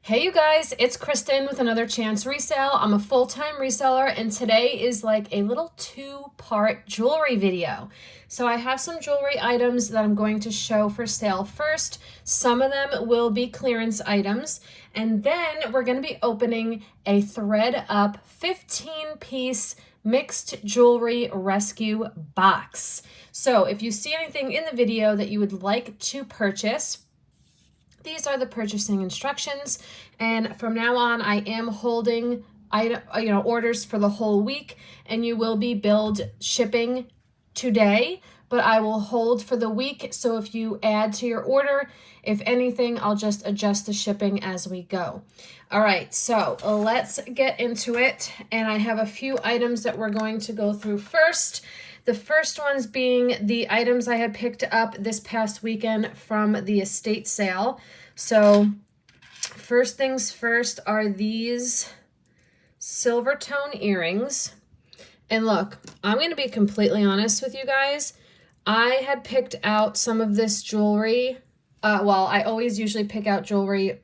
Hey you guys, it's Kristen with another Chance Resale. I'm a full-time reseller and today is like a little two-part jewelry video. So I have some jewelry items that I'm going to show for sale first. Some of them will be clearance items, and then we're going to be opening a ThredUP 15-piece mixed jewelry rescue box. So if you see anything in the video that you would like to purchase, these are the purchasing instructions, and from now on I am holding orders for the whole week, and you will be billed shipping today, but I will hold for the week. So if you add to your order, if anything, I'll just adjust the shipping as we go. All right, so let's get into it, and I have a few items that we're going to go through first. The first ones being the items I had picked up this past weekend from the estate sale. So first things first are these silver tone earrings. And look, I'm going to be completely honest with you guys. I had picked out some of this jewelry. I always usually pick out jewelry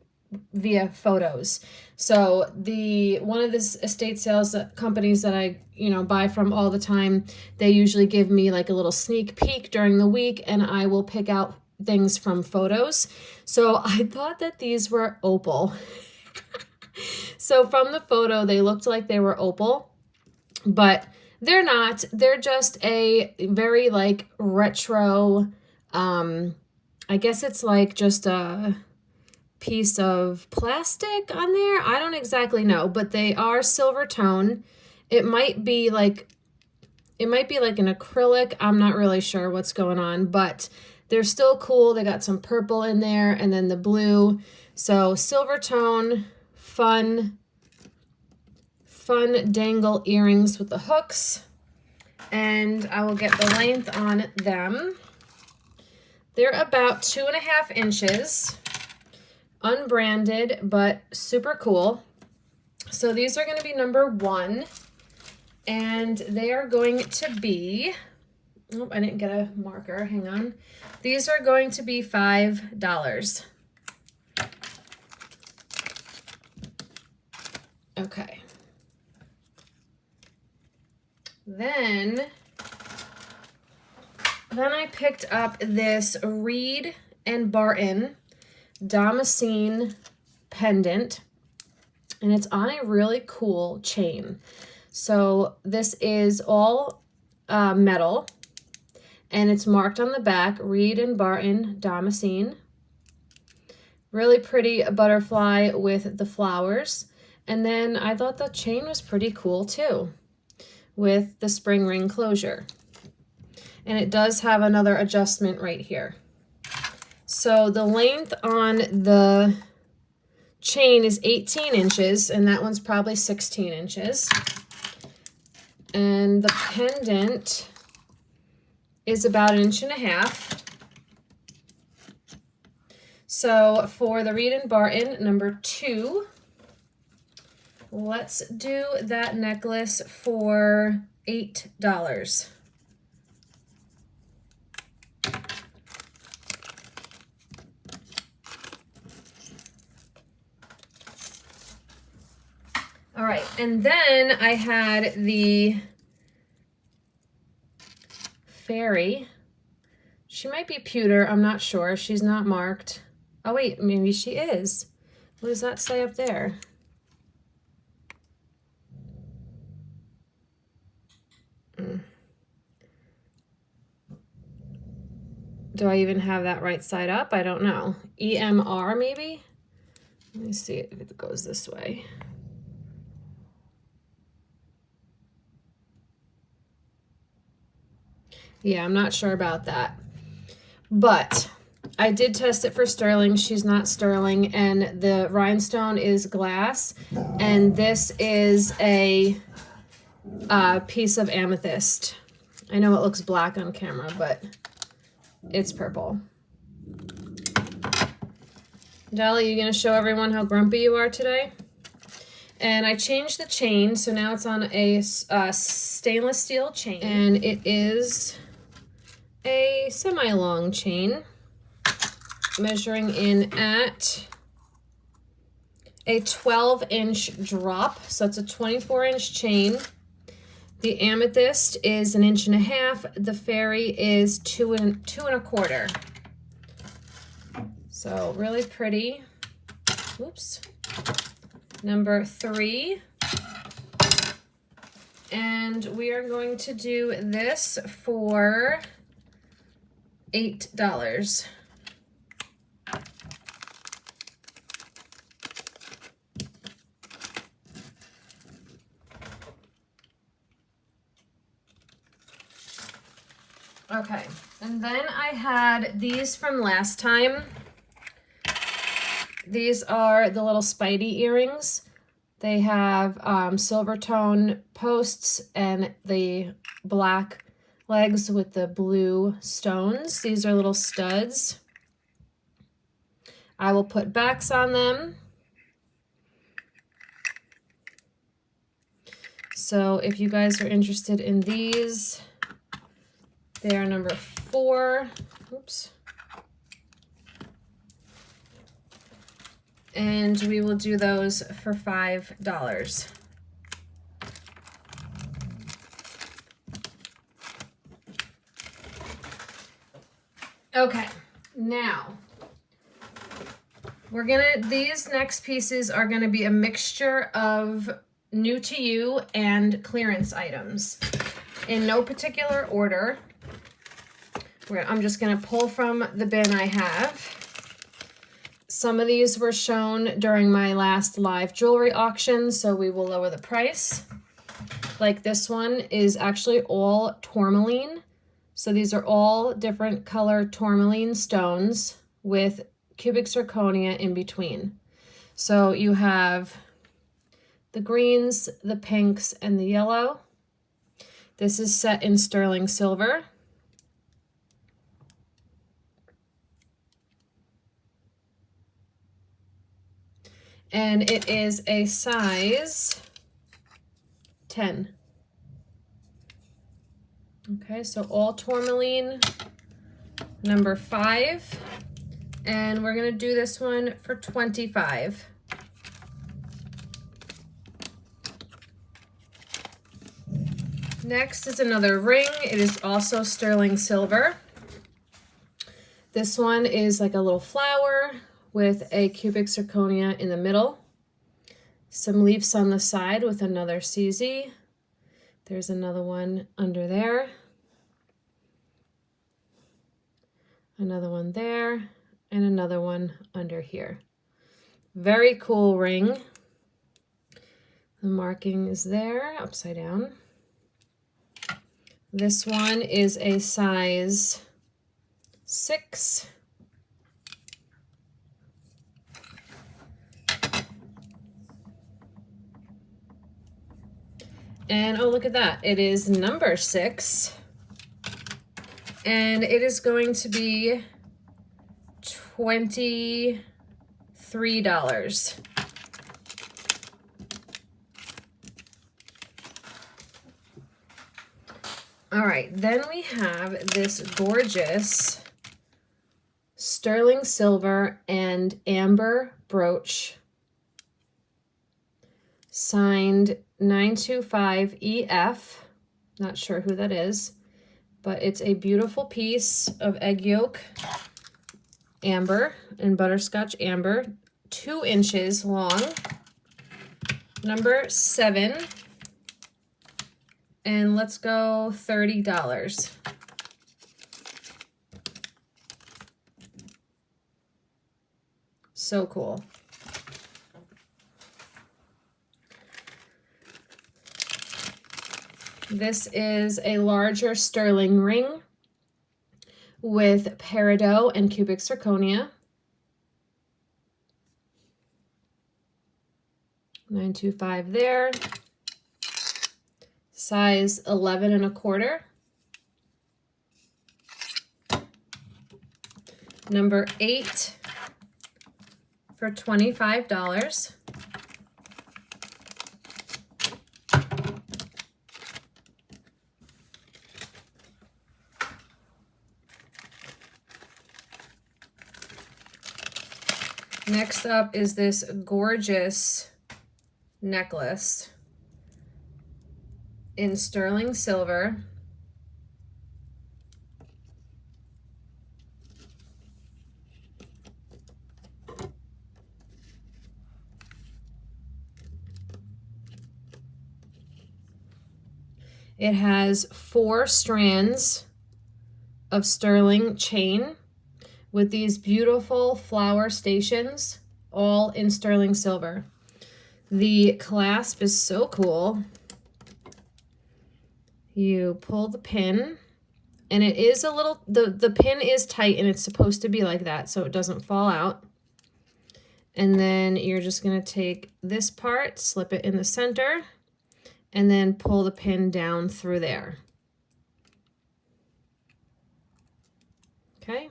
via photos. So one of the estate sales companies that I buy from all the time, they usually give me like a little sneak peek during the week, and I will pick out things from photos. So I thought that these were opal. So from the photo, they looked like they were opal, but they're not. They're just a very like retro, I guess it's like just a piece of plastic on there. I don't exactly know, but they are silver tone. It might be like an acrylic. I'm not really sure what's going on, but they're still cool. They got some purple in there and then the blue. So silver tone, fun dangle earrings with the hooks, and I will get the length on them. They're about 2.5 inches. Unbranded, but super cool. So these are going to be number 1, and they are going to be, oh, I didn't get a marker, hang on. These are going to be $5. Okay. Then I picked up this Reed and Barton Damascene pendant, and it's on a really cool chain. So this is all metal, and it's marked on the back, Reed and Barton Damascene. Really pretty butterfly with the flowers. And then I thought the chain was pretty cool too, with the spring ring closure. And it does have another adjustment right here. So the length on the chain is 18 inches, and that one's probably 16 inches. And the pendant is about 1.5 inches. So for the Reed and Barton, number 2, let's do that necklace for $8. All right, and then I had the fairy. She might be pewter, I'm not sure. She's not marked. Oh wait, maybe she is. What does that say up there? Do I even have that right side up? I don't know. EMR maybe? Let me see if it goes this way. Yeah, I'm not sure about that. But I did test it for sterling. She's not sterling, and the rhinestone is glass, and this is a piece of amethyst. I know it looks black on camera, but it's purple. Dolly, you gonna show everyone how grumpy you are today? And I changed the chain, so now it's on a stainless steel chain, and it is a semi-long chain, measuring in at a 12-inch drop, so it's a 24-inch chain. The amethyst is 1.5 inches. The fairy is 2.25 inches. So really pretty. Oops. Number 3. And we are going to do this for $8. Okay, and then I had these from last time. These are the little Spidey earrings. They have silver tone posts and the black legs with the blue stones. These are little studs. I will put backs on them. So if you guys are interested in these, they are number 4. Oops. And we will do those for $5. Okay, now these next pieces are gonna be a mixture of new to you and clearance items in no particular order. I'm just gonna pull from the bin I have. Some of these were shown during my last live jewelry auction, so we will lower the price. Like this one is actually all tourmaline. So these are all different color tourmaline stones with cubic zirconia in between. So you have the greens, the pinks, and the yellow. This is set in sterling silver. And it is a size 10. Okay, so all tourmaline, number 5. And we're gonna do this one for $25. Next is another ring. It is also sterling silver. This one is like a little flower with a cubic zirconia in the middle. Some leaves on the side with another CZ. There's another one under there. Another one there, and another one under here. Very cool ring. The marking is there, upside down. This one is a size 6. And oh, look at that. It is number 6. And it is going to be $23. All right, then we have this gorgeous sterling silver and amber brooch, signed 925EF. Not sure who that is, but it's a beautiful piece of egg yolk amber and butterscotch amber, 2 inches long, number 7, and let's go $30. So cool. This is a larger sterling ring with peridot and cubic zirconia. 925 there. Size 11.25. Number 8 for $25. Next up is this gorgeous necklace in sterling silver. It has 4 strands of sterling chain with these beautiful flower stations, all in sterling silver. The clasp is so cool. You pull the pin, and it is a little, the pin is tight, and it's supposed to be like that so it doesn't fall out. And then you're just gonna take this part, slip it in the center, and then pull the pin down through there. Okay,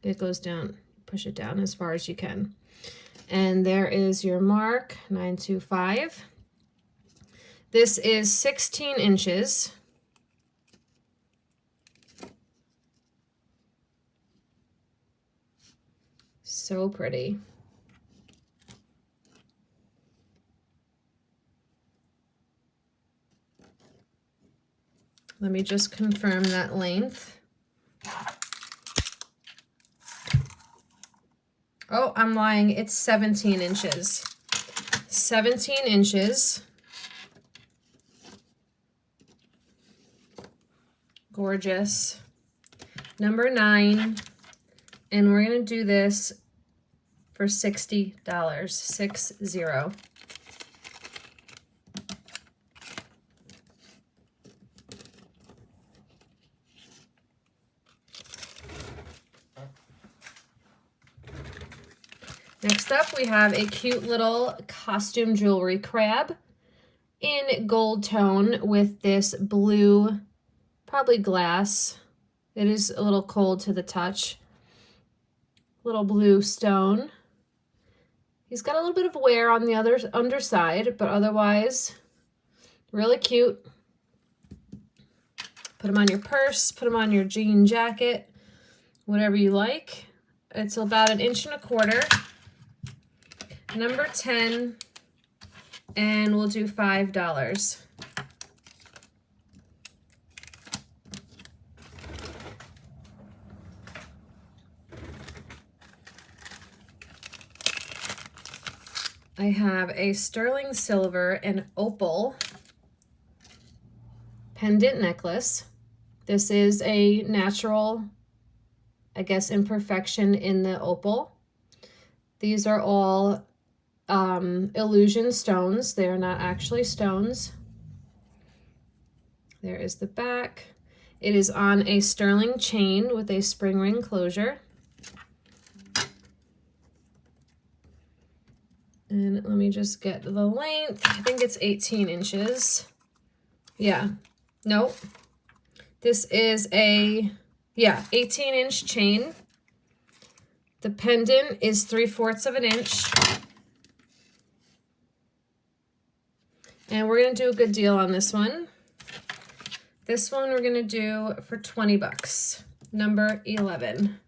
it goes down, push it down as far as you can. And there is your mark, 925. This is 16 inches. So pretty. Let me just confirm that length. Oh, I'm lying. It's 17 inches. 17 inches. Gorgeous. Number 9. And we're going to do this for $60. 60. Next up, we have a cute little costume jewelry crab in gold tone with this blue, probably glass. It is a little cold to the touch. Little blue stone. He's got a little bit of wear on the other underside, but otherwise, really cute. Put him on your purse, put him on your jean jacket, whatever you like. It's about 1.25 inches. Number 10, and we'll do $5. I have a sterling silver and opal pendant necklace. This is a natural, I guess, imperfection in the opal. These are all illusion stones. They are not actually stones. There is the back. It is on a sterling chain with a spring ring closure. And let me just get the length. I think it's 18 inches. Yeah, nope. This is a, 18-inch chain. The pendant is 3/4 inch. And we're gonna do a good deal on this one. This one we're gonna do for 20 bucks. Number 11.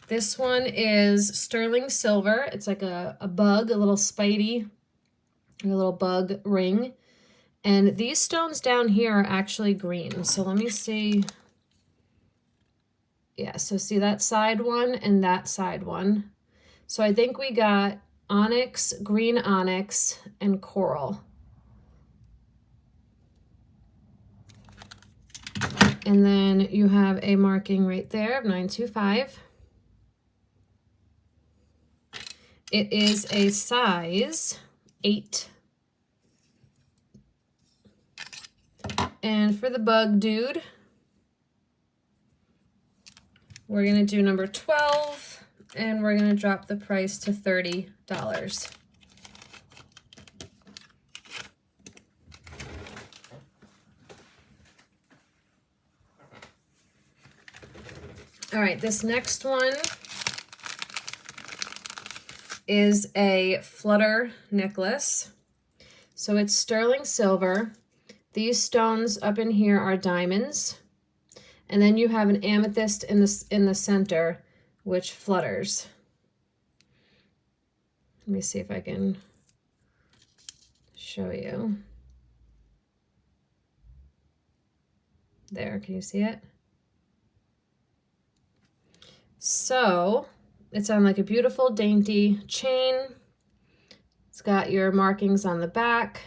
This one is sterling silver. It's like a bug, a little spidey, a little bug ring. And these stones down here are actually green. So let me see. Yeah, so see that side one and that side one. So I think we got onyx, green onyx, and coral. And then you have a marking right there of 925. It is a size 8. And for the bug dude, we're going to do number 12, and we're going to drop the price to $30. All right, this next one is a flutter necklace. So it's sterling silver. These stones up in here are diamonds. And then you have an amethyst in the center, which flutters. Let me see if I can show you. There, can you see it? So it's on like a beautiful dainty chain. It's got your markings on the back.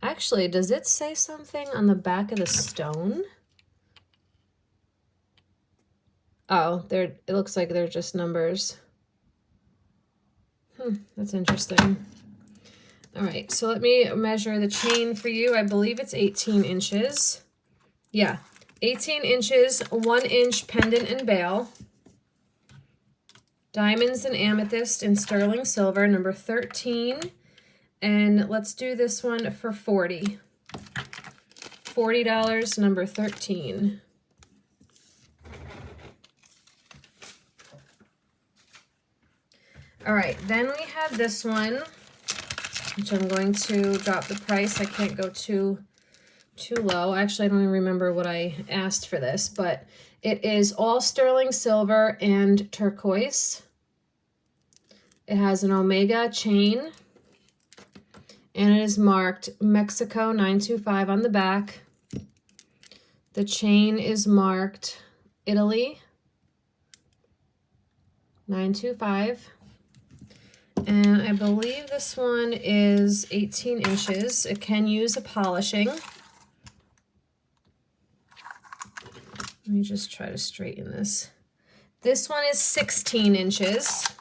Actually, does it say something on the back of the stone? Oh, it looks like they're just numbers. That's interesting. All right, so let me measure the chain for you. I believe it's 18 inches. Yeah, 18 inches, 1 inch pendant and bail. Diamonds and amethyst in sterling silver, number 13. And let's do this one for $40. $40, number 13. All right, then we have this one, which I'm going to drop the price. I can't go too low. Actually, I don't even remember what I asked for this, but it is all sterling silver and turquoise. It has an omega chain, and it is marked Mexico 925 on the back. The chain is marked Italy 925. And I believe this one is 18 inches. It can use a polishing. Let me just try to straighten this. This one is 16 inches.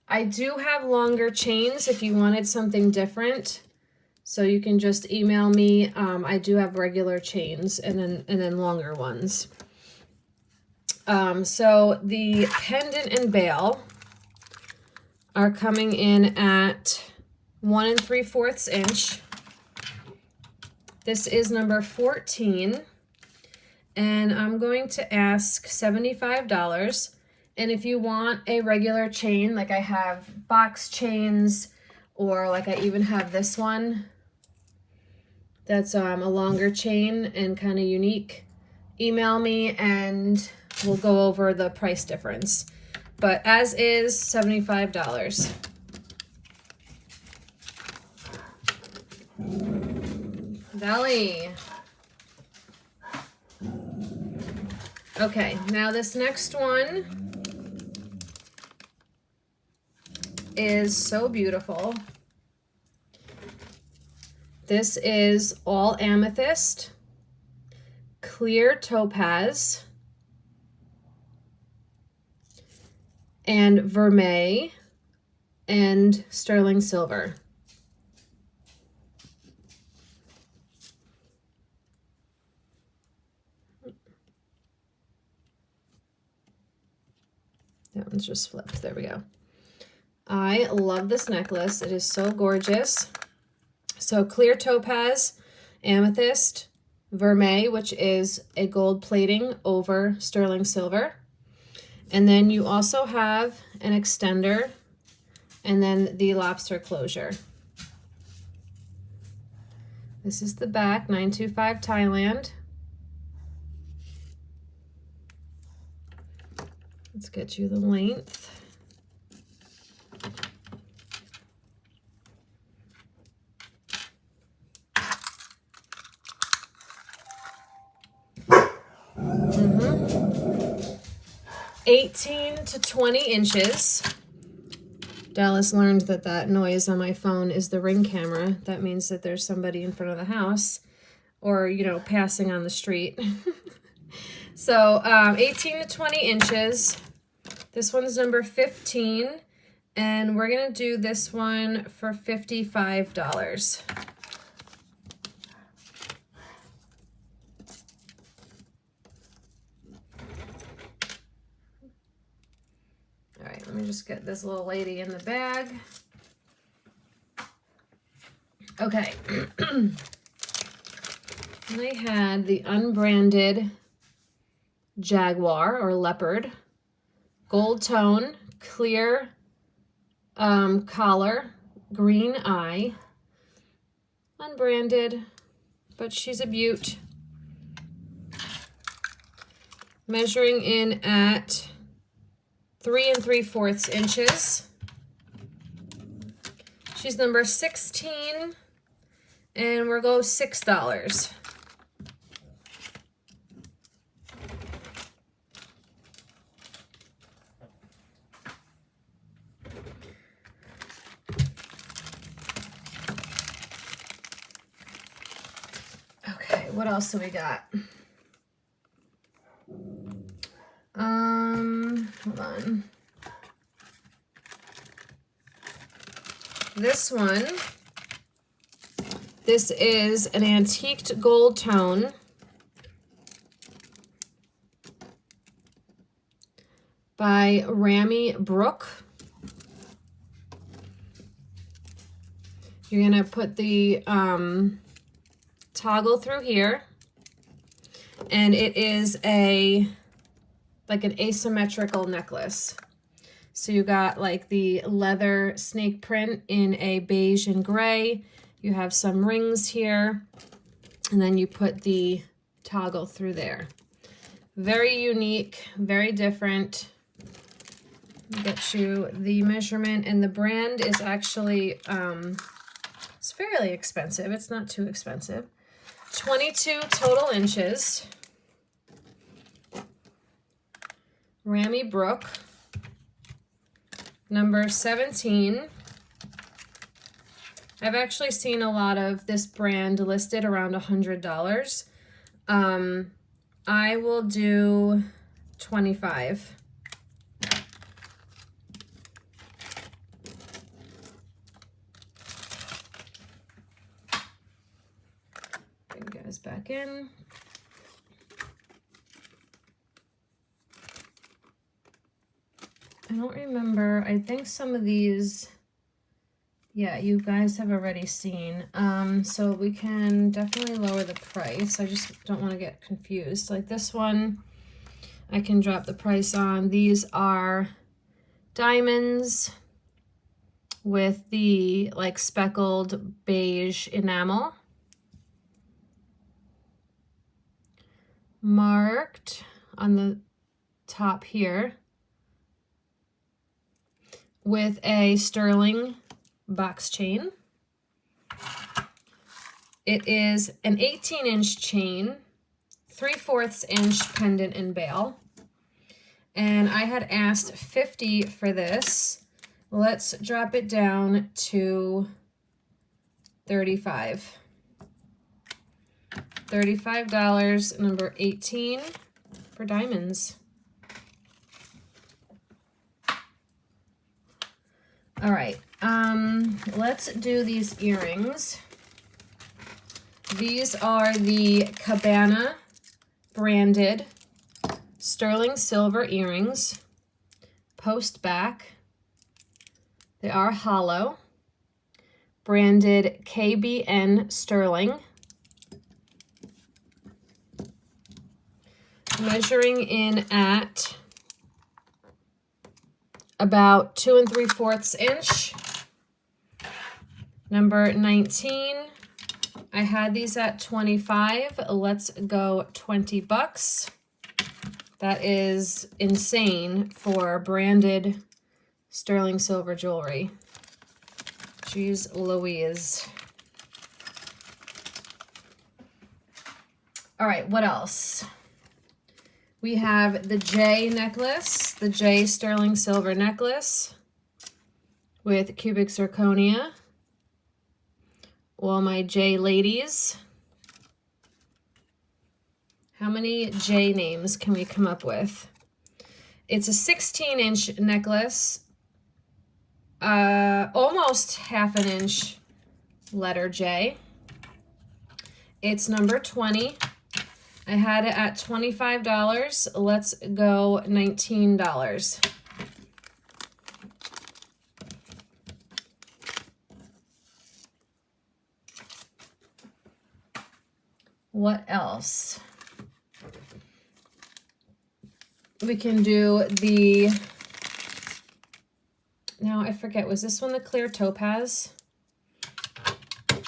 I do have longer chains if you wanted something different. So you can just email me. I do have regular chains and then longer ones. So the pendant and bail are coming in at 1 3/4 inch. This is number 14, and I'm going to ask $75. And if you want a regular chain, like I have box chains, or like I even have this one, that's a longer chain and kind of unique, email me and we'll go over the price difference. But as is, $75. Valley. Okay, now this next one is so beautiful. This is all amethyst, clear topaz, and vermeil, and sterling silver. That one's just flipped. There we go. I love this necklace. It is so gorgeous. So clear topaz, amethyst, vermeil, which is a gold plating over sterling silver. And then you also have an extender and then the lobster closure. This is the back, 925 Thailand. Let's get you the length. Mm-hmm. 18 to 20 inches. Dallas learned that noise on my phone is the Ring camera. That means that there's somebody in front of the house or, you know, passing on the street. So 18 to 20 inches. This one's number 15. And we're going to do this one for $55. All right, let me just get this little lady in the bag. Okay. I had the unbranded jaguar or leopard gold tone, clear collar, green eye, unbranded, but she's a beaut. Measuring in at 3 3/4 inches. She's number 16, and we'll go $6. Okay, what else do we got? Hold on. This one, this is an antiqued gold tone by Rami Brook. You're gonna put the toggle through here, and it is like an asymmetrical necklace. So you got like the leather snake print in a beige and gray. You have some rings here, and then you put the toggle through there. Very unique, very different. Get you the measurement, and the brand is actually, it's fairly expensive. It's not too expensive. 22 total inches. Rami Brook, number 17. I've actually seen a lot of this brand listed around $100. I will do 25. Bring you guys back in. I don't remember. I think some of these, yeah, you guys have already seen. So we can definitely lower the price. I just don't want to get confused. Like this one, I can drop the price on. These are diamonds with the like speckled beige enamel. Marked on the top here with a sterling box chain. It is an 18-inch chain, 3/4 inch pendant and bail. And I had asked $50 for this. Let's drop it down to $35. $35, number 18 for diamonds. All right, let's do these earrings. These are the Cabana branded sterling silver earrings, post back. They are hollow, branded KBN sterling. Measuring in at about 2 3/4 inch. Number 19. I had these at 25. Let's go $20. That is insane for branded sterling silver jewelry. Jeez Louise. All right, what else? We have the J necklace, the J sterling silver necklace with cubic zirconia. All my J ladies. How many J names can we come up with? It's a 16-inch necklace, almost half an inch letter J. It's number 20. I had it at $25. Let's go $19. What else? We can do the forget, was this one the clear topaz?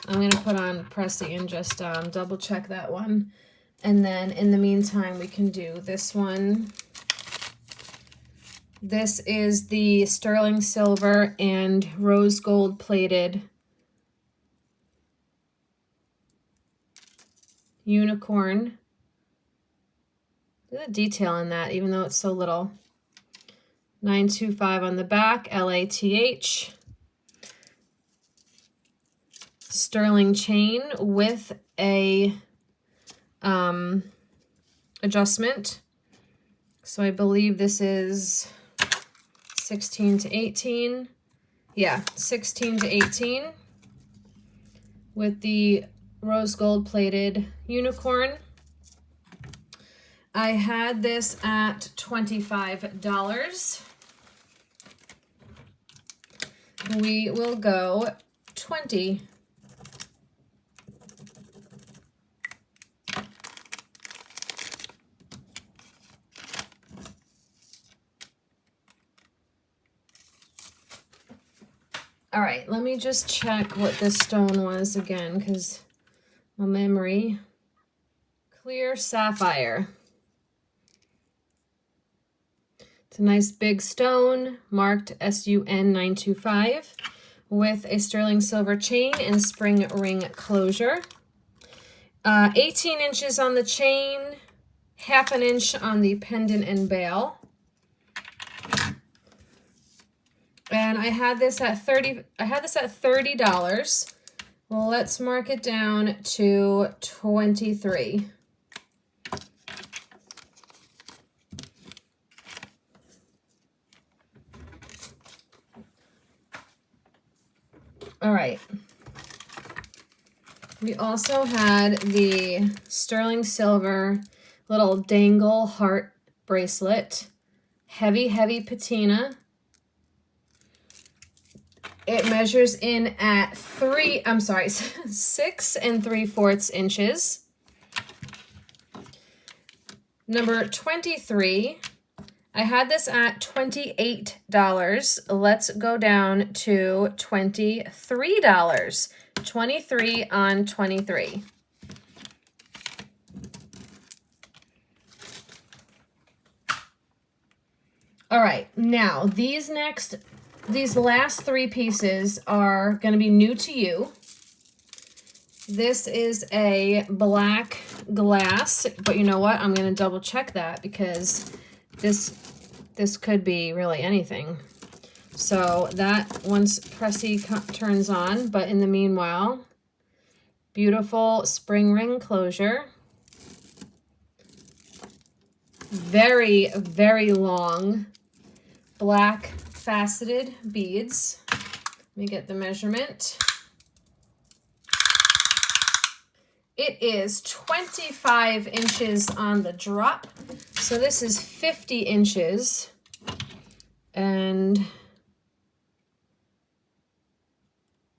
I'm going to put on Pressy and just double check that one. And then in the meantime, we can do this one. This is the sterling silver and rose gold plated unicorn. Look at the detail in that, even though it's so little. 925 on the back, LATH. Sterling chain with a adjustment. So I believe this is 16 to 18. Yeah, 16 to 18 with the rose gold plated unicorn. I had this at $25. We will go 20. All right, let me just check what this stone was again, because my memory. Clear sapphire. It's a nice big stone marked SUN 925 with a sterling silver chain and spring ring closure. 18 inches on the chain, half an inch on the pendant and bail. And I had this at $30. Well, let's mark it down to 23. All right. We also had the sterling silver little dangle heart bracelet. Heavy, heavy patina. It measures in at 6 3/4 inches. Number 23. I had this at $28. Let's go down to $23. 23 on 23. All right, now these last three pieces are going to be new to you. This is a black glass, but you know what? I'm going to double check that because this could be really anything. So that once Pressy turns on, but in the meanwhile, beautiful spring ring closure. Very, very long black faceted beads. Let me get the measurement. It is 25 inches on the drop. So this is 50 inches. And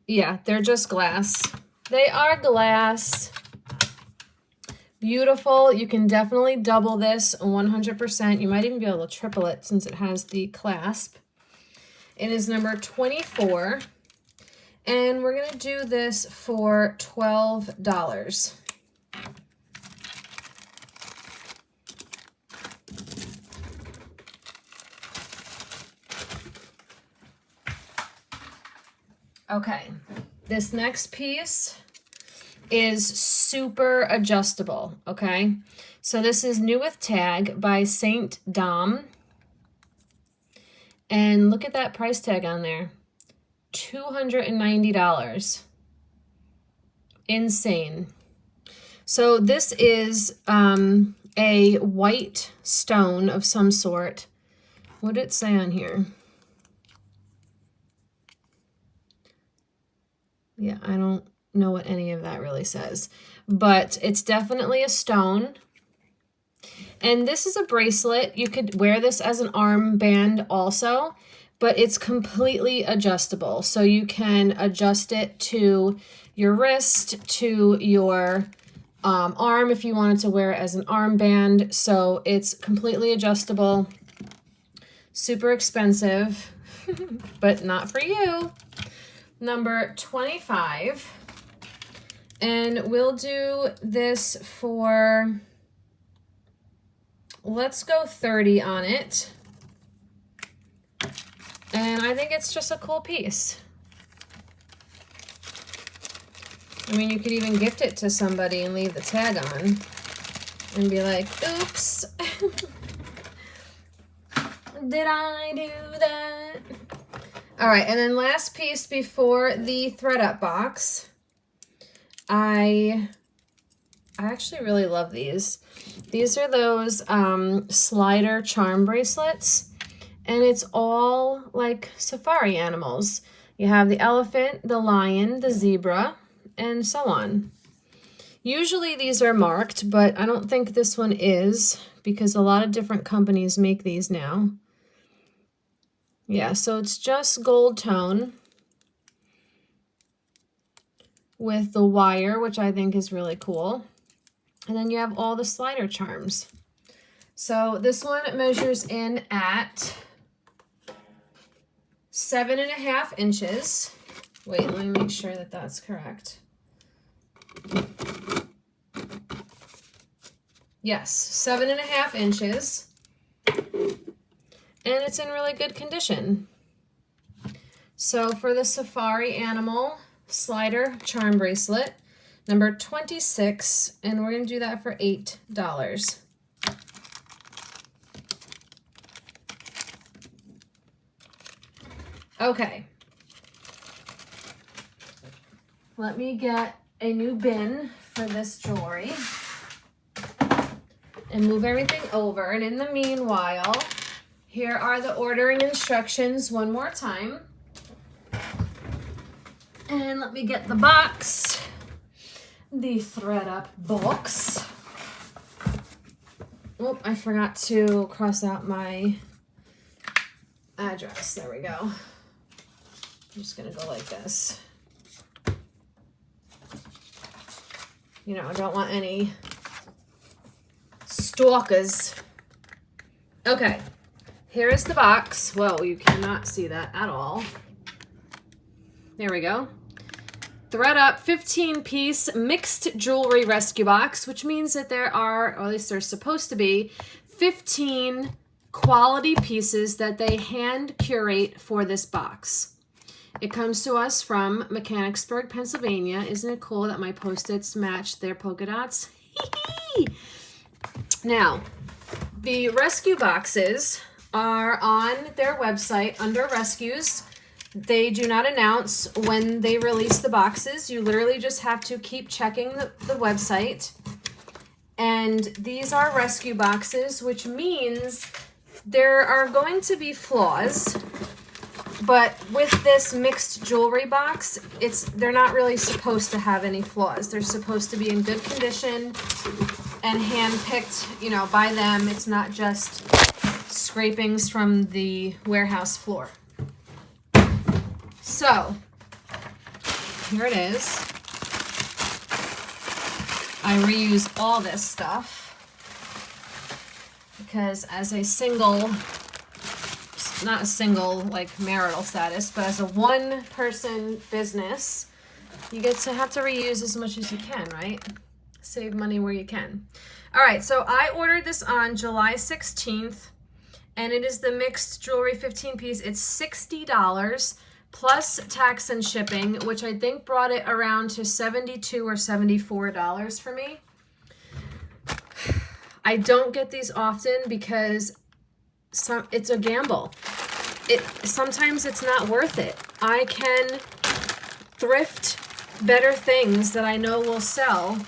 yeah, they're just glass. They are glass. Beautiful. You can definitely double this 100%. You might even be able to triple it since it has the clasp. It is number 24. And we're going to do this for $12. Okay, this next piece is super adjustable, okay? So this is New with Tag by Saint Dom. And look at that price tag on there. $290. Insane. So this is a white stone of some sort. What did it say on here? Yeah, I don't know what any of that really says, but it's definitely a stone. And this is a bracelet. You could wear this as an armband also, but it's completely adjustable. So you can adjust it to your wrist, to your arm if you wanted to wear it as an armband. So it's completely adjustable, super expensive but not for you. Number 25. And we'll do this for, let's go 30 on it. And I think it's just a cool piece. I mean, you could even gift it to somebody and leave the tag on and be like, oops. Did I do that? All right, and then last piece before the ThredUP box. I actually really love these. These are those slider charm bracelets, and it's all like safari animals. You have the elephant, the lion, the zebra, and so on. Usually these are marked, but I don't think this one is because a lot of different companies make these now. Yeah, so it's just gold tone with the wire, which I think is really cool. And then you have all the slider charms. So this one measures in at 7.5 inches. Wait, let me make sure that that's correct. Yes, 7.5 inches. And it's in really good condition. So for the safari animal slider charm bracelet, number 26, and we're going to do that for $8. Okay. Let me get a new bin for this jewelry and move everything over. And in the meanwhile, here are the ordering instructions one more time. And let me get the box, the ThredUP box. Oh, I forgot to cross out my address. There we go. I'm just gonna go like this. You know, I don't want any stalkers. Okay, here is the box. Whoa, you cannot see that at all. There we go. ThredUP 15-piece mixed jewelry rescue box, which means that there are, or at least there's supposed to be, 15 quality pieces that they hand curate for this box. It comes to us from Mechanicsburg, Pennsylvania. Isn't it cool that my Post-its match their polka dots? Now, the rescue boxes are on their website under rescues. They do not announce when they release the boxes. You literally just have to keep checking the website. And these are rescue boxes, which means there are going to be flaws. But with this mixed jewelry box, they're not really supposed to have any flaws. They're supposed to be in good condition and hand-picked, you know, by them. It's not just scrapings from the warehouse floor. So, here it is. I reuse all this stuff because as a single, not a single like marital status, but as a one-person business, you get to have to reuse as much as you can, right? Save money where you can. All right, so I ordered this on July 16th, and it is the mixed jewelry 15-piece. It's $60. Plus tax and shipping, which I think brought it around to $72 or $74 for me. I don't get these often because it's a gamble. Sometimes it's not worth it. I can thrift better things that I know will sell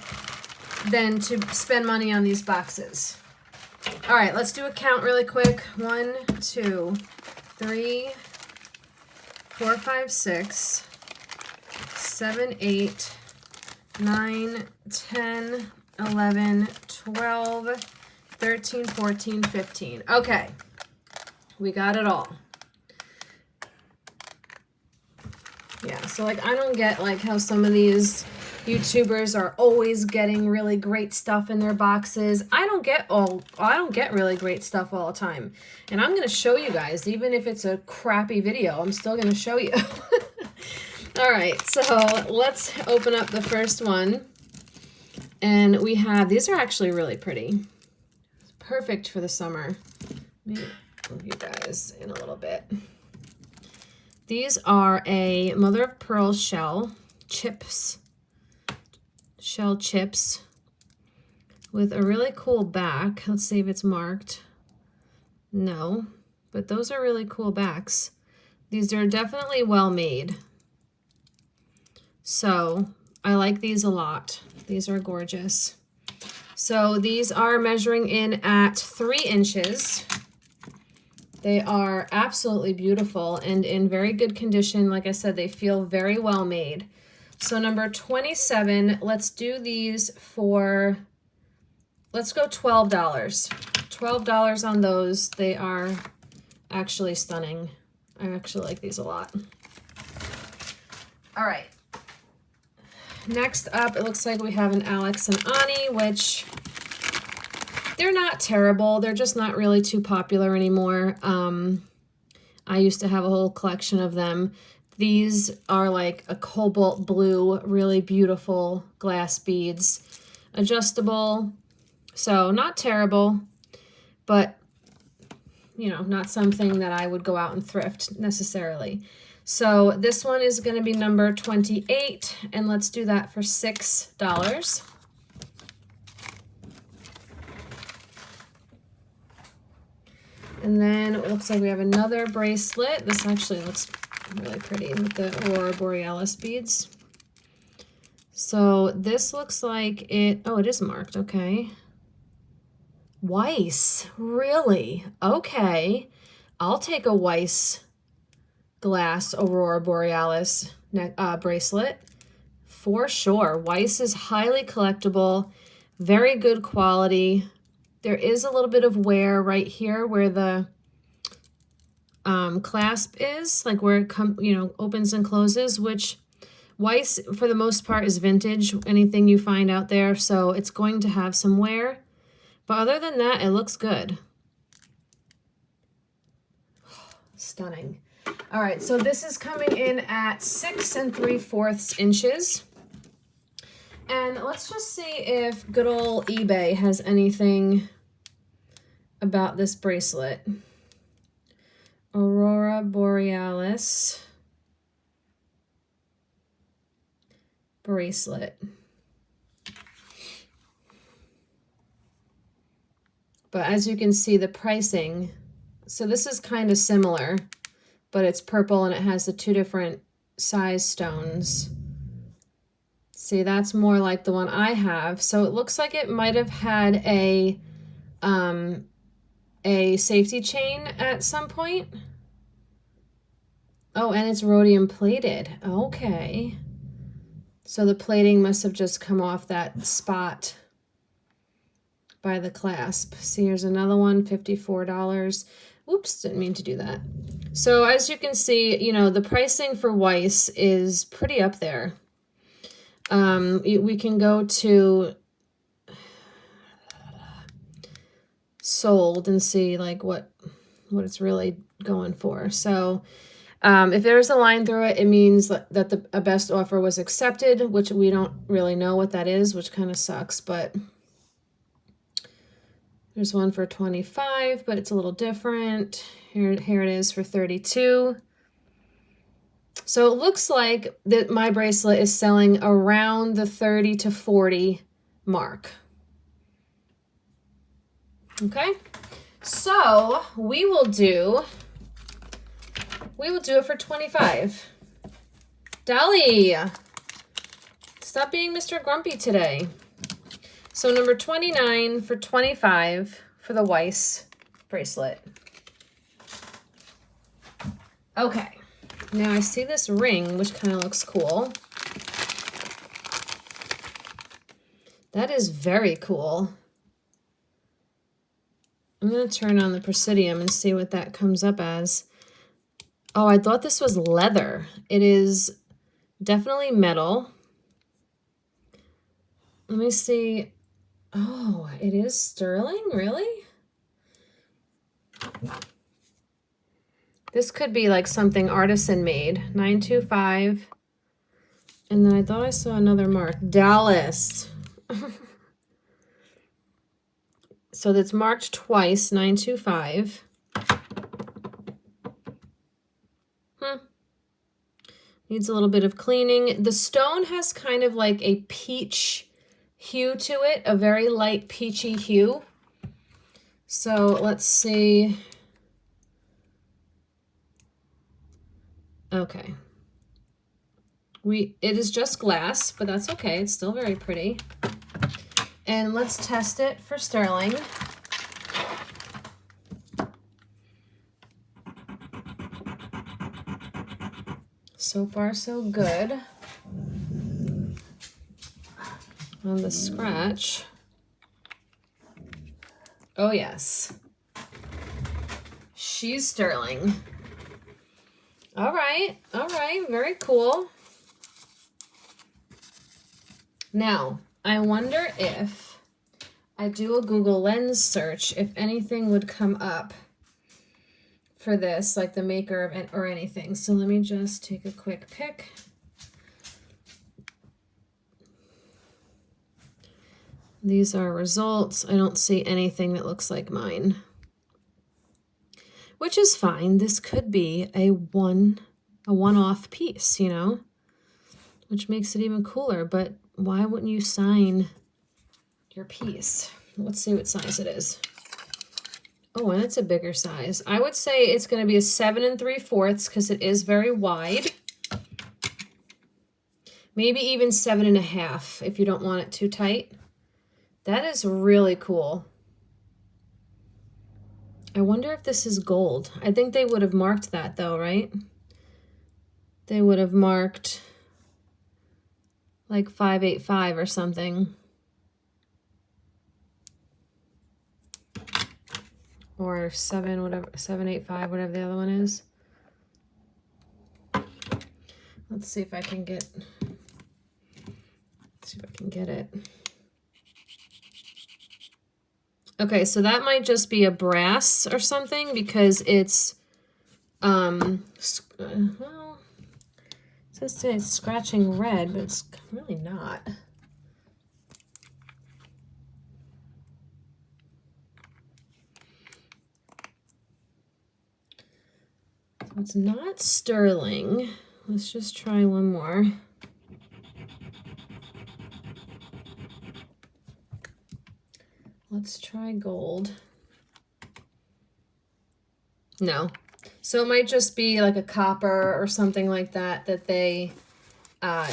than to spend money on these boxes. All right, let's do a count really quick. 1, 2, 3, 4, 5, 6, 7, 8, 9, 10, 11, 12, 13, 14, 15. Okay, we got it all. Yeah, so like I don't get like how some of these YouTubers are always getting really great stuff in their boxes. I don't get really great stuff all the time. And I'm going to show you guys, even if it's a crappy video, I'm still going to show you. All right, so let's open up the first one. And we have, these are actually really pretty. Perfect for the summer. Let me move you guys in a little bit. These are a mother of pearl shell chips with a really cool back. Let's see if it's marked. No, but those are really cool backs. These are definitely well made. So I like these a lot. These are gorgeous. So these are measuring in at 3 inches. They are absolutely beautiful and in very good condition. Like I said, they feel very well made. So number 27, let's do these for, let's go $12. $12 on those. They are actually stunning. I actually like these a lot. All right. Next up, it looks like we have an Alex and Ani, which they're not terrible. They're just not really too popular anymore. I used to have a whole collection of them. These are like a cobalt blue, really beautiful glass beads. Adjustable, so not terrible, but you know, not something that I would go out and thrift necessarily. So this one is going to be number 28, and let's do that for $6. And then it looks like we have another bracelet. This actually looks really pretty with the Aurora Borealis beads. So this looks like it, oh, it is marked, okay. Weiss, really? Okay. I'll take a Weiss glass Aurora Borealis bracelet for sure. Weiss is highly collectible, very good quality. There is a little bit of wear right here where the clasp is, like where it opens and closes, which Weiss for the most part is vintage, anything you find out there, so it's going to have some wear. But other than that, it looks good. Stunning. All right, so this is coming in at 6 3/4 inches. And let's just see if good old eBay has anything about this bracelet. Aurora Borealis bracelet. But as you can see, the pricing, so this is kind of similar, but it's purple and it has the 2 different size stones. See, that's more like the one I have. So it looks like it might have had a safety chain at some point. Oh, and it's rhodium plated. Okay. So the plating must have just come off that spot by the clasp. See, here's another one, $54. Oops, didn't mean to do that. So as you can see, you know, the pricing for Weiss is pretty up there. We can go to sold and see like what it's really going for. So if there's a line through it, it means that a best offer was accepted, which we don't really know what that is, which kind of sucks, but there's one for 25, but it's a little different. Here it is for 32. So it looks like that my bracelet is selling around the 30 to 40 mark. Okay, so we will do it for 25. Dolly, stop being Mr. Grumpy today. So number 29 for 25 for the Weiss bracelet. Okay, now I see this ring, which kind of looks cool. That is very cool. I'm going to turn on the Presidium and see what that comes up as. Oh, I thought this was leather. It is definitely metal. Let me see. Oh, it is sterling? Really? This could be like something artisan made. 925. And then I thought I saw another mark. Dallas. So that's marked twice, 925. Needs a little bit of cleaning. The stone has kind of like a peach hue to it, a very light peachy hue. So let's see. Okay. It is just glass, but that's okay. It's still very pretty. And let's test it for sterling. So far, so good. On the scratch. Oh, yes. She's sterling. All right, very cool. Now, I wonder if I do a Google Lens search, if anything would come up for this, like the maker of or anything. So let me just take a quick pick. These are results. I don't see anything that looks like mine, which is fine. This could be a one-off piece, you know, which makes it even cooler. But why wouldn't you sign your piece? Let's see what size it is. Oh, and it's a bigger size. I would say it's going to be a 7 3/4 because it is very wide. Maybe even 7.5 if you don't want it too tight. That is really cool. I wonder if this is gold. I think they would have marked that though, right? They would have marked like 585 or something. Or 785, whatever the other one is. Let's see if I can get it. Okay, so that might just be a brass or something because it's well, it says it's scratching red, but it's really not. So it's not sterling. Let's just try one more. Let's try gold. No. So it might just be like a copper or something like that that they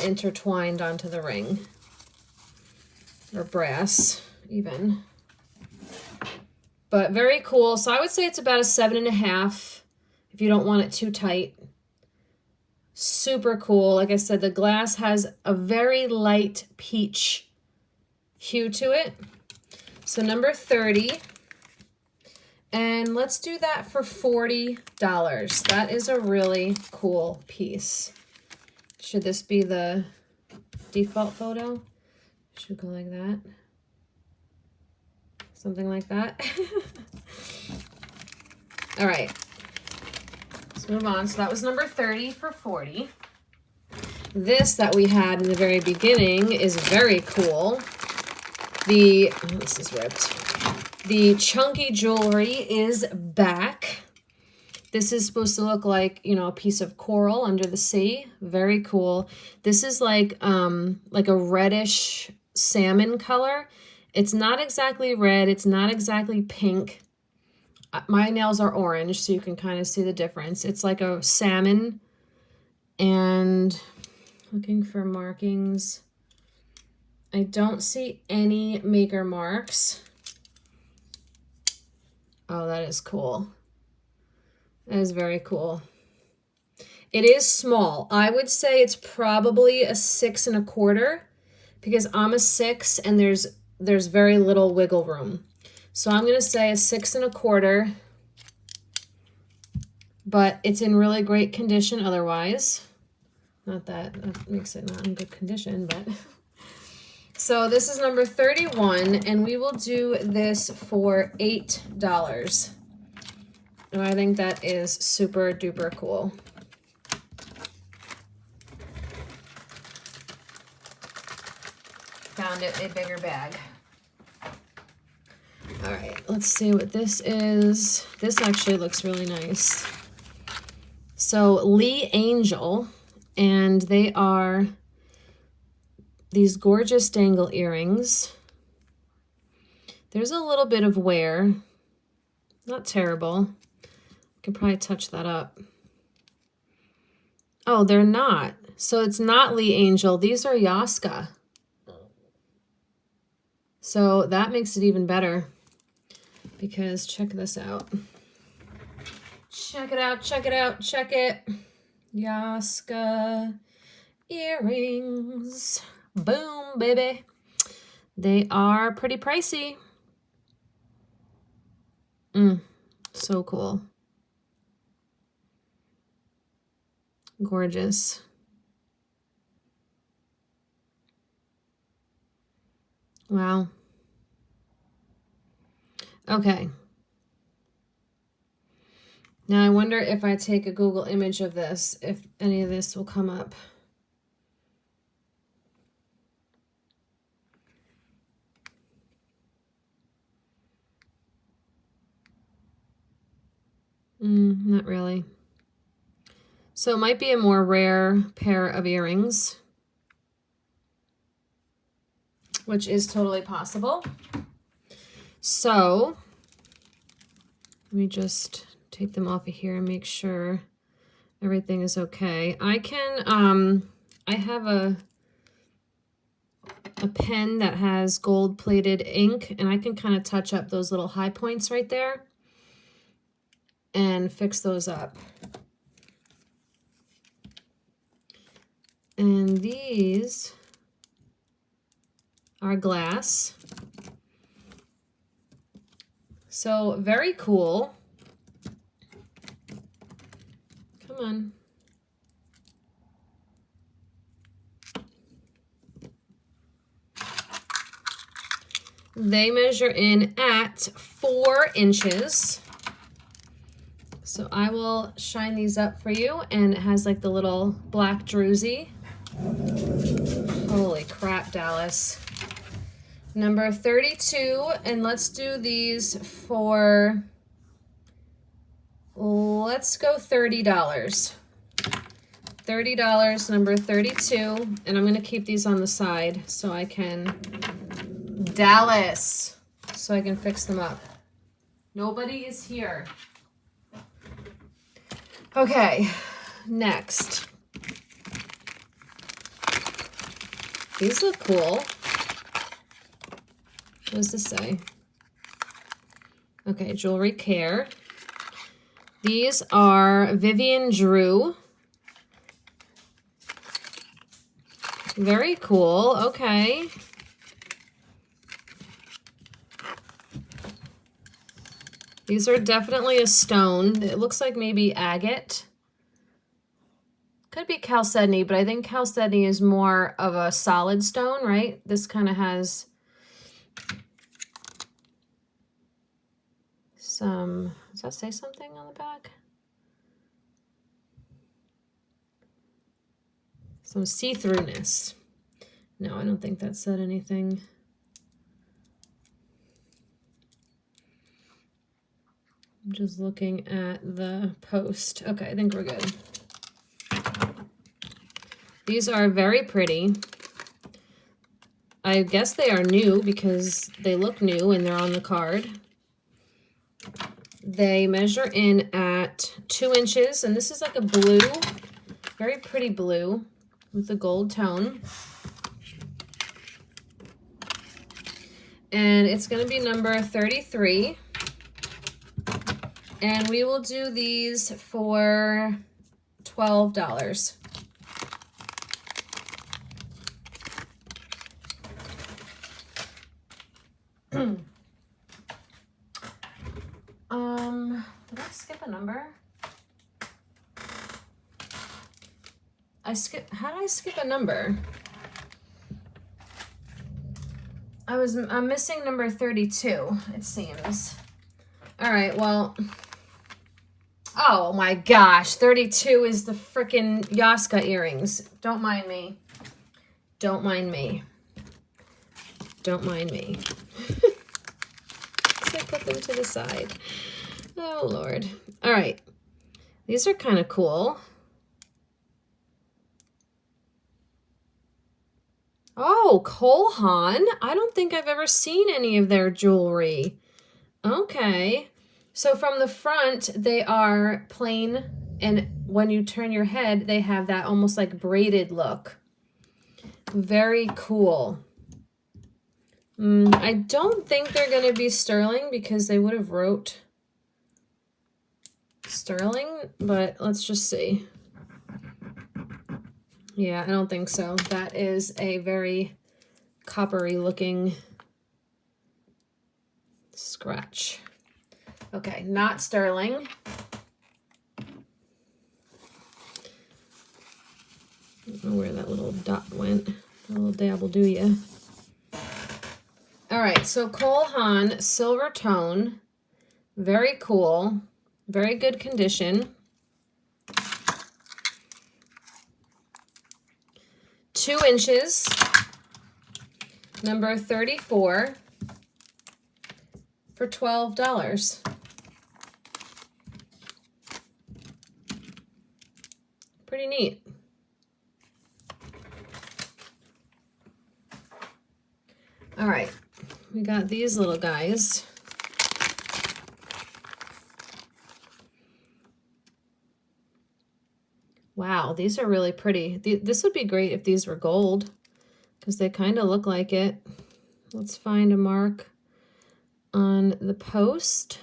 intertwined onto the ring. Or brass, even. But very cool. So I would say it's about a 7.5 if you don't want it too tight. Super cool. Like I said, the glass has a very light peach hue to it. So number 30. And let's do that for $40. That is a really cool piece. Should this be the default photo? Should go like that. Something like that. All right. Let's move on. So that was number 30 for $40. This that we had in the very beginning is very cool. This is ripped. The chunky jewelry is back. This is supposed to look like, you know, a piece of coral under the sea. Very cool. This is like a reddish salmon color. It's not exactly red. It's not exactly pink. My nails are orange, so you can kind of see the difference. It's like a salmon. And looking for markings. I don't see any maker marks. Oh, that is cool. That is very cool. It is small. I would say it's probably a 6 1/4 because I'm a 6 and there's very little wiggle room. So I'm going to say a 6 1/4, but it's in really great condition otherwise. Not that makes it not in good condition, but So this is number 31, and we will do this for $8. And I think that is super duper cool. Found it a bigger bag. All right, let's see what this is. This actually looks really nice. So Lee Angel, and they are these gorgeous dangle earrings. There's a little bit of wear, not terrible. I could probably touch that up. Oh, they're not. So it's not Lee Angel. These are Yaska. So that makes it even better because check this out. Check it out, check it out, check it. Yaska earrings. Boom, baby. They are pretty pricey. So cool. Gorgeous. Wow. Okay. Now I wonder if I take a Google image of this, if any of this will come up. Not really. So it might be a more rare pair of earrings, which is totally possible. So let me just take them off of here and make sure everything is okay. I can, I have a pen that has gold plated ink, and I can kind of touch up those little high points right there and fix those up. And these are glass. So very cool. Come on. They measure in at 4 inches. So I will shine these up for you, and it has like the little black druzy. Holy crap, Dallas. Number 32, and let's do these for, let's go $30. $30, number 32, and I'm gonna keep these on the side so I can, Dallas, so I can fix them up. Nobody is here. Okay, next. These look cool. What does this say? Okay, Jewelry Care. These are Vivian Drew. Very cool, okay. These are definitely a stone. It looks like maybe agate. Could be chalcedony, but I think chalcedony is more of a solid stone, right? This kind of has some, does that say something on the back? Some see-throughness. No, I don't think that said anything. I'm just looking at the post. Okay, I think we're good. These are very pretty. I guess they are new because they look new and they're on the card. They measure in at 2 inches, and this is like a blue, very pretty blue with a gold tone. And it's going to be number 33. And we will do these for $12. Did I skip a number? How did I skip a number? I'm missing number 32, it seems. All right, well, oh my gosh, 32 is the frickin' Yaska earrings. Don't mind me. Don't mind me. Don't mind me. So I put them to the side. Oh, Lord. All right. These are kind of cool. Oh, Cole Haan. I don't think I've ever seen any of their jewelry. Okay. So from the front, they are plain, and when you turn your head, they have that almost like braided look. Very cool. I don't think they're going to be sterling because they would have wrote sterling, but let's just see. Yeah, I don't think so. That is a very coppery looking scratch. Okay, not sterling. I don't know where that little dot went. A little dab will do ya. All right, so Cole Haan, silver tone. Very cool. Very good condition. 2 inches. Number 34 for $12. Pretty neat. All right, we got these little guys. Wow, these are really pretty. This would be great if these were gold because they kind of look like it. Let's find a mark on the post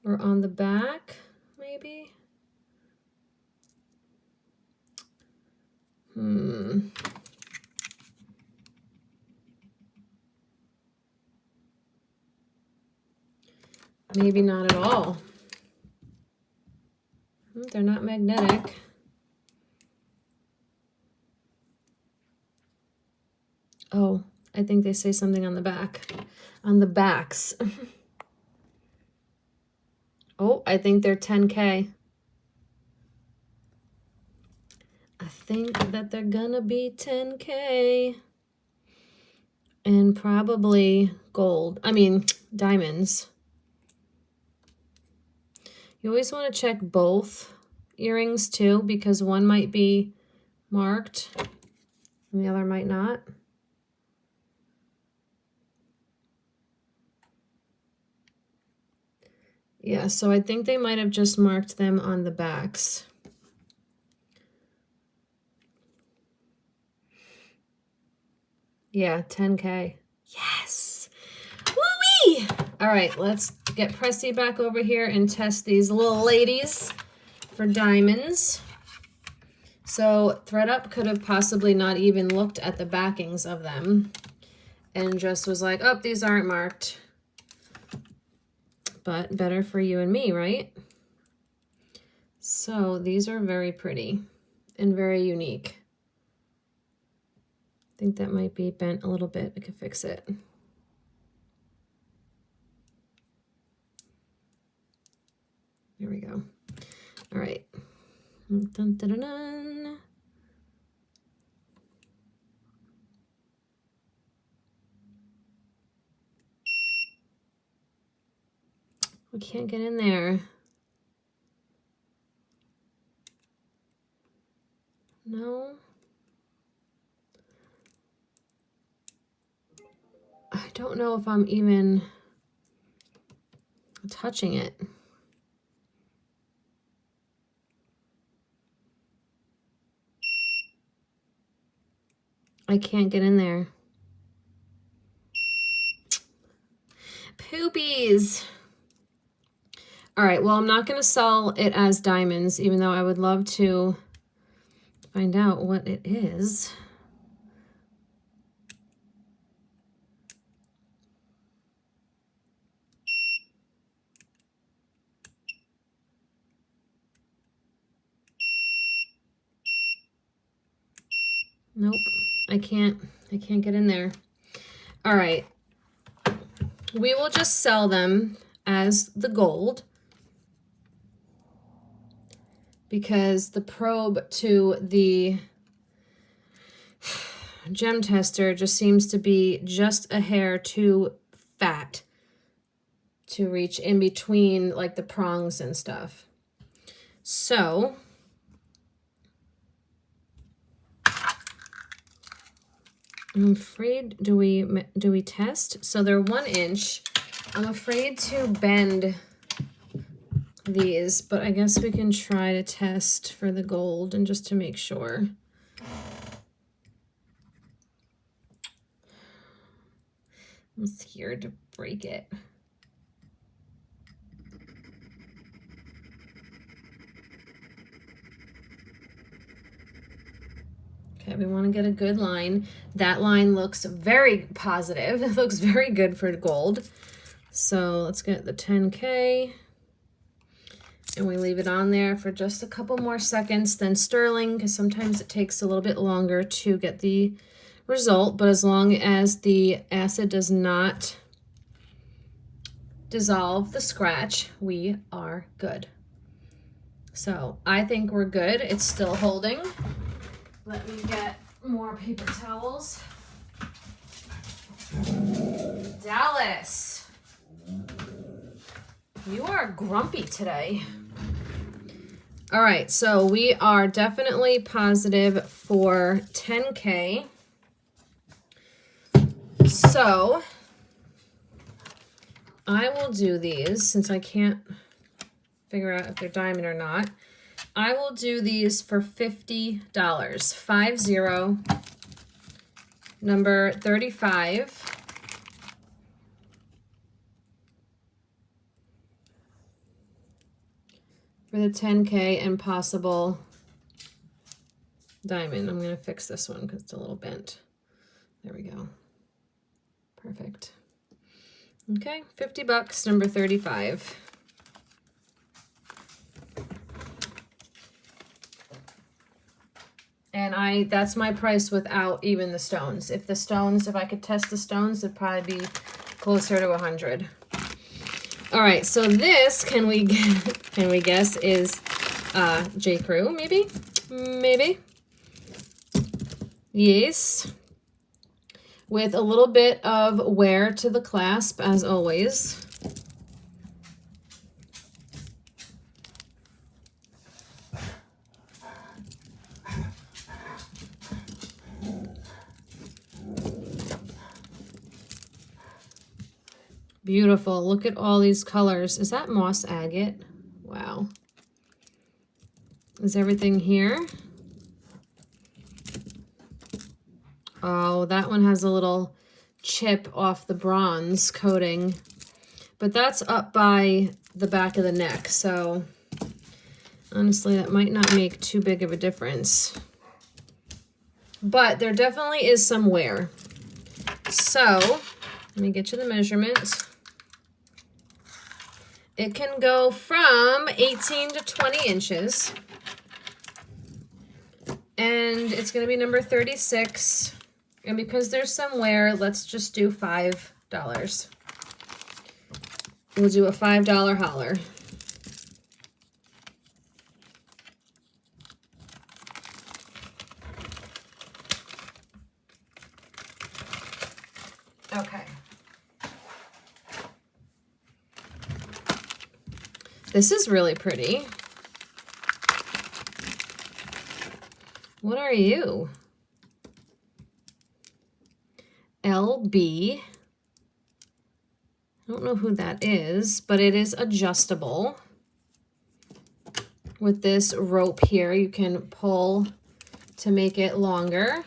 or on the back, maybe. Maybe not at all. They're not magnetic. Oh, I think they say something on the back. On the backs. Oh, I think they're 10K. I think that they're gonna be 10K. And probably gold. I mean, diamonds. You always want to check both earrings too, because one might be marked and the other might not. Yeah, so I think they might have just marked them on the backs. Yeah, 10K. Yes! Woo-wee! All right, let's get Pressy back over here and test these little ladies for diamonds. So ThredUP could have possibly not even looked at the backings of them and just was like, oh, these aren't marked. But better for you and me, right? So these are very pretty and very unique. I think that might be bent a little bit. I could fix it. There we go. All right. Dun, dun, dun, dun. We can't get in there. No. I don't know if I'm even touching it. I can't get in there. Poopies. All right, well, I'm not going to sell it as diamonds, even though I would love to find out what it is. Nope, I can't get in there. All right. We will just sell them as the gold because the probe to the gem tester just seems to be just a hair too fat to reach in between like the prongs and stuff. So I'm afraid, do we test? So they're 1 inch. I'm afraid to bend these, but I guess we can try to test for the gold and just to make sure. I'm scared to break it. Okay, we want to get a good line. That line looks very positive. It looks very good for gold. So let's get the 10K. And we leave it on there for just a couple more seconds than sterling, because sometimes it takes a little bit longer to get the result. But as long as the acid does not dissolve the scratch, we are good. So I think we're good. It's still holding. Let me get more paper towels. Dallas, you are grumpy today. All right, so we are definitely positive for 10K. So I will do these since I can't figure out if they're diamond or not. I will do these for $50. 50, number 35. For the 10K and possible diamond. I'm going to fix this one because it's a little bent. There we go. Perfect. Okay, $50, number 35. And that's my price without even the stones. If I could test the stones, it'd probably be closer to 100. All right, so this, can we guess is J. Crew, maybe? Maybe. Yes. With a little bit of wear to the clasp, as always. Beautiful. Look at all these colors. Is that moss agate? Wow. Is everything here? Oh, that one has a little chip off the bronze coating. But that's up by the back of the neck, so honestly, that might not make too big of a difference. But there definitely is some wear. So, let me get you the measurement. It can go from 18 to 20 inches. And it's going to be number 36. And because there's some wear, let's just do $5. We'll do a $5 holler. Okay. This is really pretty. What are you? LB. I don't know who that is, but it is adjustable. With this rope here, you can pull to make it longer.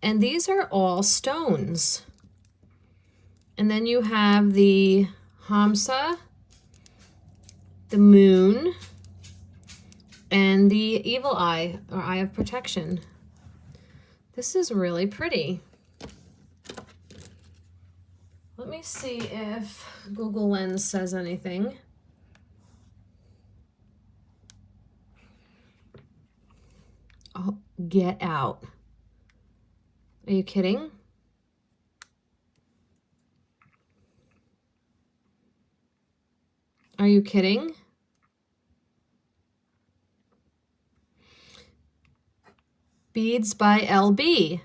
And these are all stones. And then you have the Hamsa, the moon, and the evil eye, or eye of protection. This is really pretty. Let me see if Google Lens says anything. Oh, get out. Are you kidding? Are you kidding? Beads by LB.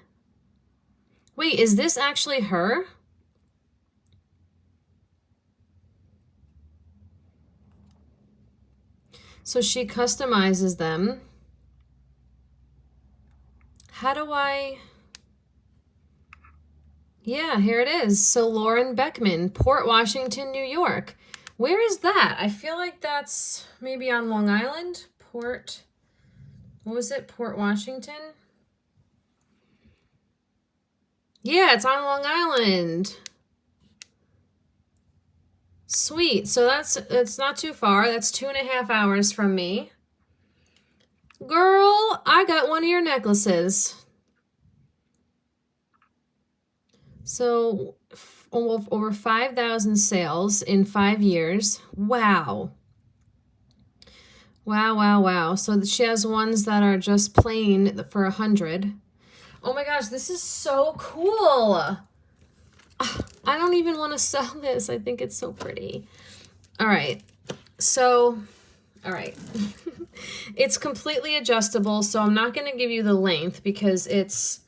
Wait, is this actually her? So she customizes them. How do I... Yeah, here it is. So Lauren Beckman, Port Washington, New York. Where is that? I feel like that's maybe on Long Island. Port, what was it? Port Washington? Yeah, it's on Long Island. Sweet. So it's not too far. That's 2.5 hours from me. Girl, I got one of your necklaces. So over 5,000 sales in 5 years. Wow. Wow, wow, wow. So she has ones that are just plain for 100. Oh my gosh, this is so cool. I don't even want to sell this. I think it's so pretty. All right. So, all right. It's completely adjustable, so I'm not going to give you the length because it's,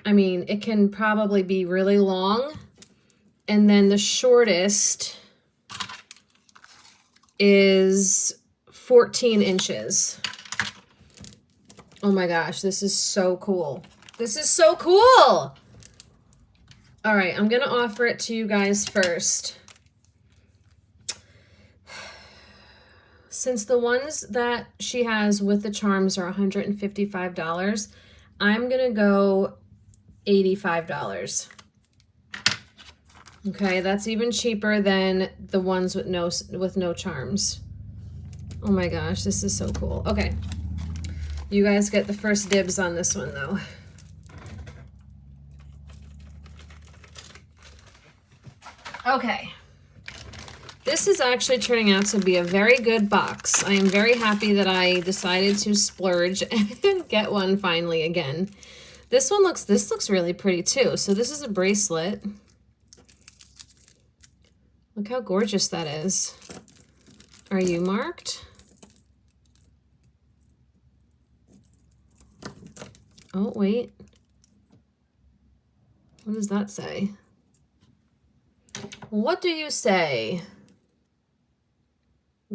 I mean, it can probably be really long. And then the shortest is 14 inches. Oh my gosh, this is so cool. This is so cool. All right, I'm going to offer it to you guys first. Since the ones that she has with the charms are $155, I'm going to go $85. Okay, that's even cheaper than the ones with no charms. Oh my gosh, this is so cool. Okay. You guys get the first dibs on this one though. Okay. This is actually turning out to be a very good box. I am very happy that I decided to splurge and get one finally again. This looks really pretty too. So this is a bracelet. Look how gorgeous that is. Are you marked? Oh, wait. What does that say? What do you say?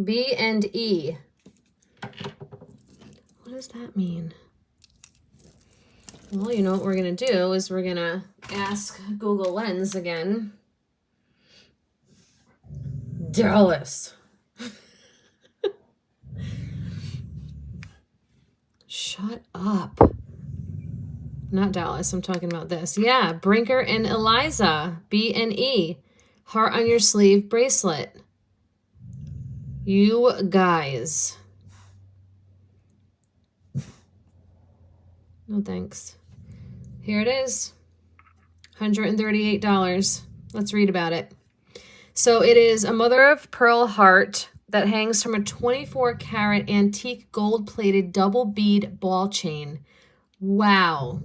B and E. What does that mean? Well, you know what we're going to do is we're going to ask Google Lens again. Dallas. Shut up. Not Dallas, I'm talking about this. Yeah, Brinker and Eliza, B and E. Heart on your sleeve bracelet. You guys. No thanks. Here it is. $138. Let's read about it. So it is a mother of pearl heart that hangs from a 24-karat antique gold-plated double bead ball chain. Wow.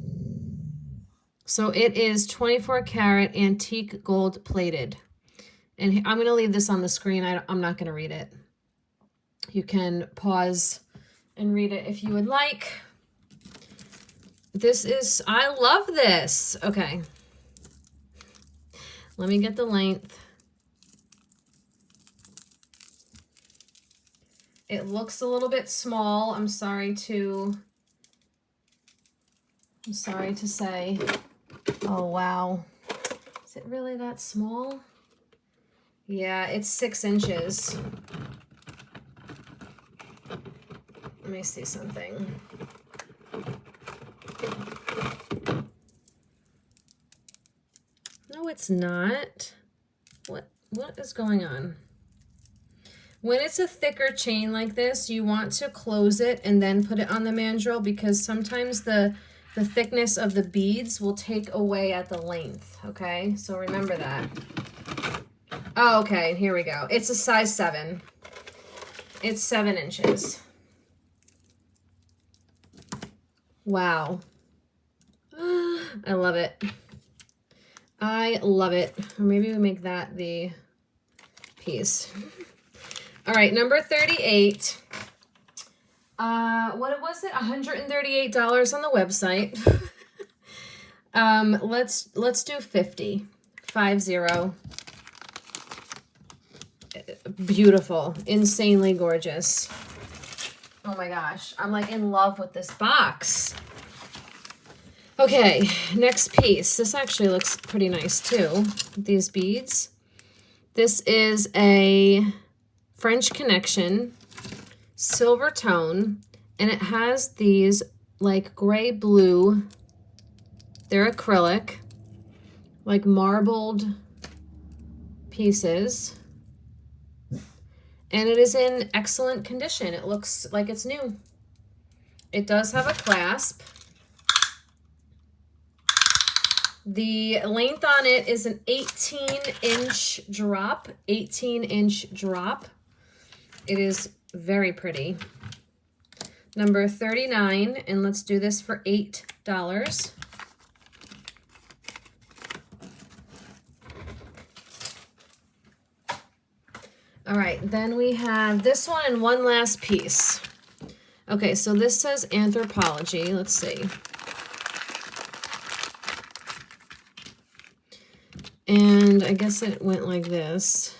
So it is 24-karat antique gold-plated. And I'm going to leave this on the screen. I'm not going to read it. You can pause and read it if you would like. I love this. Okay. Let me get the length. It looks a little bit small. I'm sorry to say. Oh, wow. Is it really that small? Yeah, it's 6 inches. Let me see something. No, it's not. What is going on? When it's a thicker chain like this, you want to close it and then put it on the mandrel because sometimes the thickness of the beads will take away at the length, okay? So remember that. Oh, okay, here we go. It's a size 7. It's 7 inches. Wow. I love it. I love it. Or maybe we make that the piece. All right, number 38. What was it? $138 on the website. Let's do 50. 50. Beautiful, insanely gorgeous. Oh my gosh, I'm like in love with this box. Okay, next piece. This actually looks pretty nice too. These beads. This is a French Connection silver tone, and it has these like gray blue, they're acrylic, like marbled pieces. And it is in excellent condition. It looks like it's new. It does have a clasp. The length on it is an 18-inch drop. 18-inch drop. It is very pretty. Number 39, and let's do this for $8. All right, then we have this one and one last piece. Okay, so this says Anthropology. Let's see. And I guess it went like this.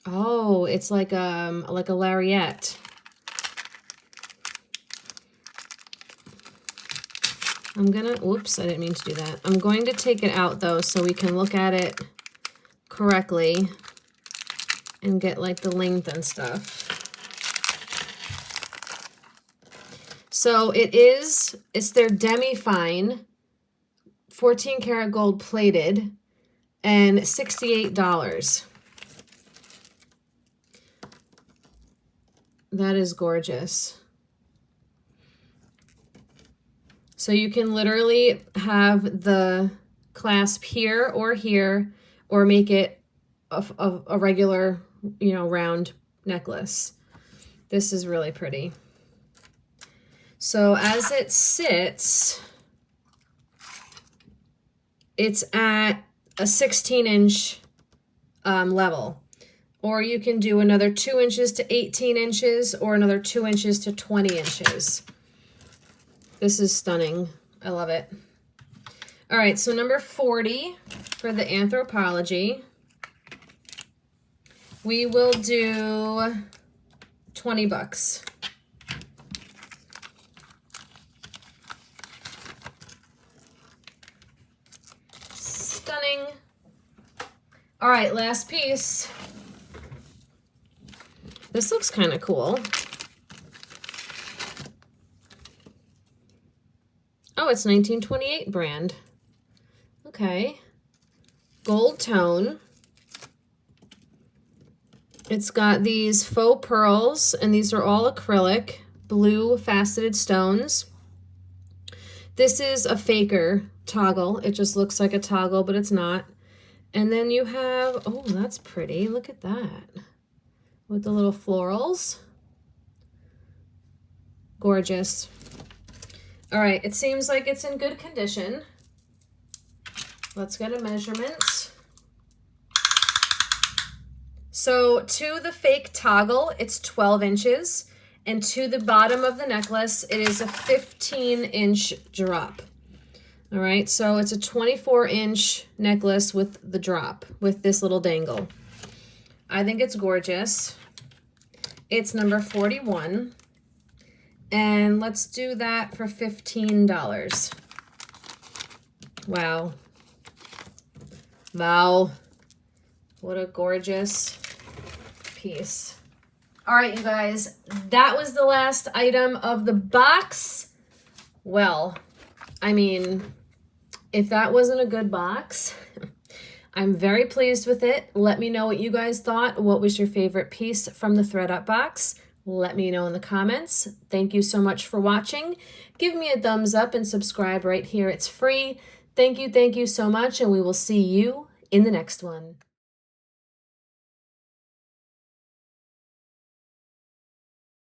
Oh, it's like a lariat. I'm gonna, oops, I didn't mean to do that. I'm going to take it out though so we can look at it correctly and get like the length and stuff. So it's their demi-fine, 14 karat gold plated, and $68. That is gorgeous. So you can literally have the clasp here, or make it a regular, you know, round necklace. This is really pretty. So as it sits, it's at a 16-inch level. Or you can do another 2 inches to 18 inches, or another 2 inches to 20 inches. This is stunning. I love it. All right, so number 40 for the Anthropology. We will do $20. Stunning. All right, last piece. This looks kind of cool. Oh, it's 1928 brand. Okay. Gold tone. It's got these faux pearls, and these are all acrylic, blue faceted stones. This is a faker toggle. It just looks like a toggle, but it's not. And then you have, oh, that's pretty. Look at that. With the little florals. Gorgeous. All right, it seems like it's in good condition. Let's get a measurement. So to the fake toggle, it's 12 inches. And to the bottom of the necklace, it is a 15-inch drop. All right, so it's a 24-inch necklace with the drop, with this little dangle. I think it's gorgeous. It's number 41. And let's do that for $15. Wow. Wow. What a gorgeous piece. All right, you guys, that was the last item of the box. Well, I mean, if that wasn't a good box, I'm very pleased with it. Let me know what you guys thought. What was your favorite piece from the ThredUP box? Let me know in the comments. Thank you so much for watching. Give me a thumbs up and subscribe right here. It's free. Thank you so much, and we will see you in the next one.